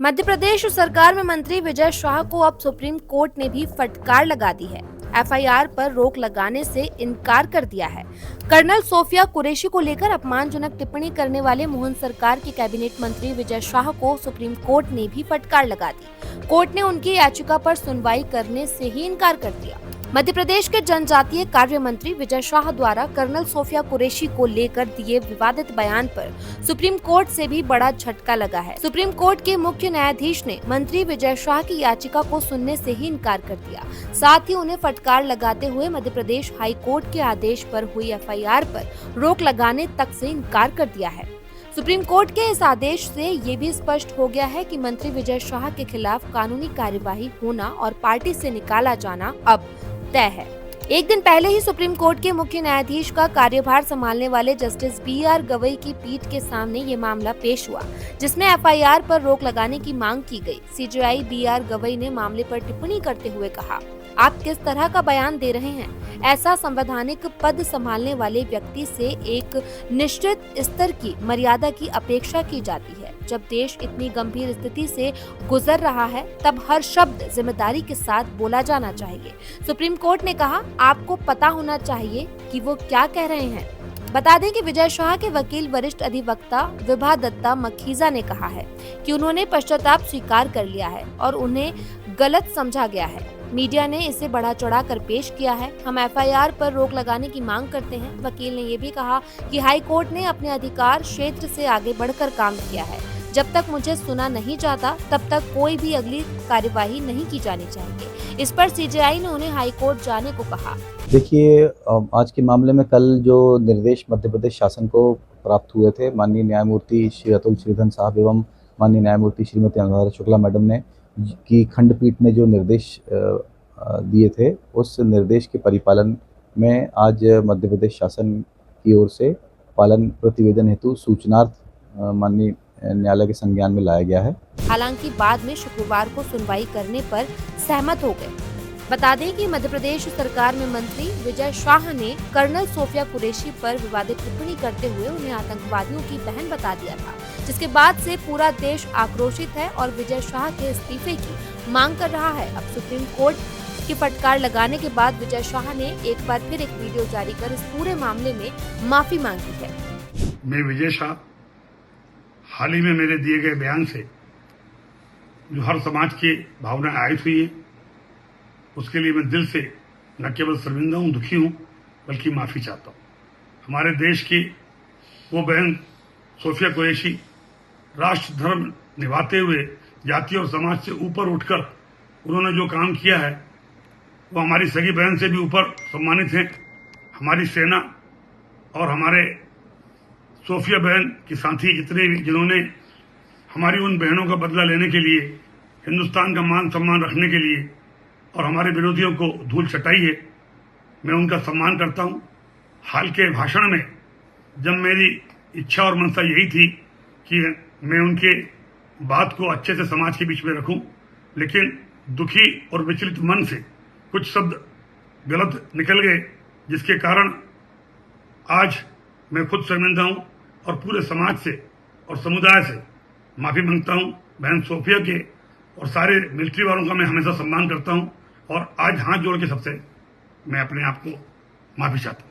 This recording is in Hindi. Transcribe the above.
मध्य प्रदेश सरकार में मंत्री विजय शाह को अब सुप्रीम कोर्ट ने भी फटकार लगा दी है। एफआईआर पर रोक लगाने से इनकार कर दिया है। कर्नल सोफिया कुरैशी को लेकर अपमानजनक टिप्पणी करने वाले मोहन सरकार के कैबिनेट मंत्री विजय शाह को सुप्रीम कोर्ट ने भी फटकार लगा दी। कोर्ट ने उनकी याचिका पर सुनवाई करने से ही इनकार कर दिया। मध्य प्रदेश के जनजातीय कार्य मंत्री विजय शाह द्वारा कर्नल सोफिया कुरैशी को लेकर दिए विवादित बयान पर सुप्रीम कोर्ट से भी बड़ा झटका लगा है। सुप्रीम कोर्ट के मुख्य न्यायाधीश ने मंत्री विजय शाह की याचिका को सुनने से ही इनकार कर दिया। साथ ही उन्हें फटकार लगाते हुए मध्य प्रदेश हाई कोर्ट के आदेश पर हुई एफआईआर पर रोक लगाने तक से इनकार कर दिया है। सुप्रीम कोर्ट के इस आदेश से ये भी स्पष्ट हो गया है कि मंत्री विजय शाह के खिलाफ कानूनी कार्यवाही होना और पार्टी से निकाला जाना अब तय है। एक दिन पहले ही सुप्रीम कोर्ट के मुख्य न्यायाधीश का कार्यभार संभालने वाले जस्टिस बीआर गवई की पीठ के सामने ये मामला पेश हुआ, जिसमें एफआईआर पर रोक लगाने की मांग की गई। सीजेआई बीआर गवई ने मामले पर टिप्पणी करते हुए कहा, आप किस तरह का बयान दे रहे हैं? ऐसा संवैधानिक पद संभालने वाले व्यक्ति से एक निश्चित स्तर की मर्यादा की अपेक्षा की जाती है। जब देश इतनी गंभीर स्थिति से गुजर रहा है, तब हर शब्द जिम्मेदारी के साथ बोला जाना चाहिए। सुप्रीम कोर्ट ने कहा, आपको पता होना चाहिए कि वो क्या कह रहे हैं। बता दें कि विजय शाह के वकील वरिष्ठ अधिवक्ता विभा दत्ता मखीजा ने कहा है कि उन्होंने पश्चाताप स्वीकार कर लिया है और उन्हें गलत समझा गया है। मीडिया ने इसे बढ़ा चढ़ा कर पेश किया है। हम एफआईआर पर रोक लगाने की मांग करते हैं। वकील ने ये भी कहा कि हाई कोर्ट ने अपने अधिकार क्षेत्र से आगे बढ़कर काम किया है। जब तक मुझे सुना नहीं जाता, तब तक कोई भी अगली कार्यवाही नहीं की जानी चाहिए। इस पर सीजेआई ने उन्हें हाई कोर्ट जाने को कहा। देखिए, आज के मामले में कल जो निर्देश मध्य प्रदेश शासन को प्राप्त हुए थे, माननीय न्यायमूर्ति श्री अतुल श्रीधर साहब एवं माननीय न्यायमूर्ति श्रीमती अनुराधा शुक्ला मैडम ने की खंडपीठ ने जो निर्देश दिए थे, उस निर्देश के परिपालन में आज मध्य प्रदेश शासन की ओर से पालन प्रतिवेदन हेतु सूचनार्थ माननीय न्यायालय के संज्ञान में लाया गया है। हालांकि बाद में शुक्रवार को सुनवाई करने पर सहमत हो गए। बता दें कि मध्य प्रदेश सरकार में मंत्री विजय शाह ने कर्नल सोफिया कुरैशी पर विवादित टिप्पणी करते हुए उन्हें आतंकवादियों की बहन बता दिया था, जिसके बाद से पूरा देश आक्रोशित है और विजय शाह के इस्तीफे की मांग कर रहा है। अब सुप्रीम कोर्ट की फटकार लगाने के बाद विजय शाह ने एक बार फिर एक वीडियो जारी कर इस पूरे मामले में माफी मांगी है। मैं विजय शाह हाल ही में मेरे दिए गए बयान से जो हर समाज की भावना आयत हुई है, उसके लिए मैं दिल से न केवल शर्मिंदा हूं, दुखी हूं, बल्कि माफी चाहता हूं। हमारे देश की वो बहन सोफिया कुरैशी राष्ट्र धर्म निभाते हुए जाति और समाज से ऊपर उठकर उन्होंने जो काम किया है, वो हमारी सगी बहन से भी ऊपर सम्मानित हैं। हमारी सेना और हमारे सोफिया बहन के साथी जितने भी जिन्होंने हमारी उन बहनों का बदला लेने के लिए, हिंदुस्तान का मान सम्मान रखने के लिए और हमारे विरोधियों को धूल चटाई है, मैं उनका सम्मान करता हूं। हाल के भाषण में जब मेरी इच्छा और मनसा यही थी कि मैं उनके बात को अच्छे से समाज के बीच में रखूं, लेकिन दुखी और विचलित मन से कुछ शब्द गलत निकल गए, जिसके कारण आज मैं खुद शर्मिंदा हूं और पूरे समाज से और समुदाय से माफी मांगता हूं। बहन सोफिया के और सारे मिलिट्री वालों का मैं हमेशा सम्मान करता हूं और आज हाथ जोड़ के सबसे मैं अपने आप को माफी चाहता हूं।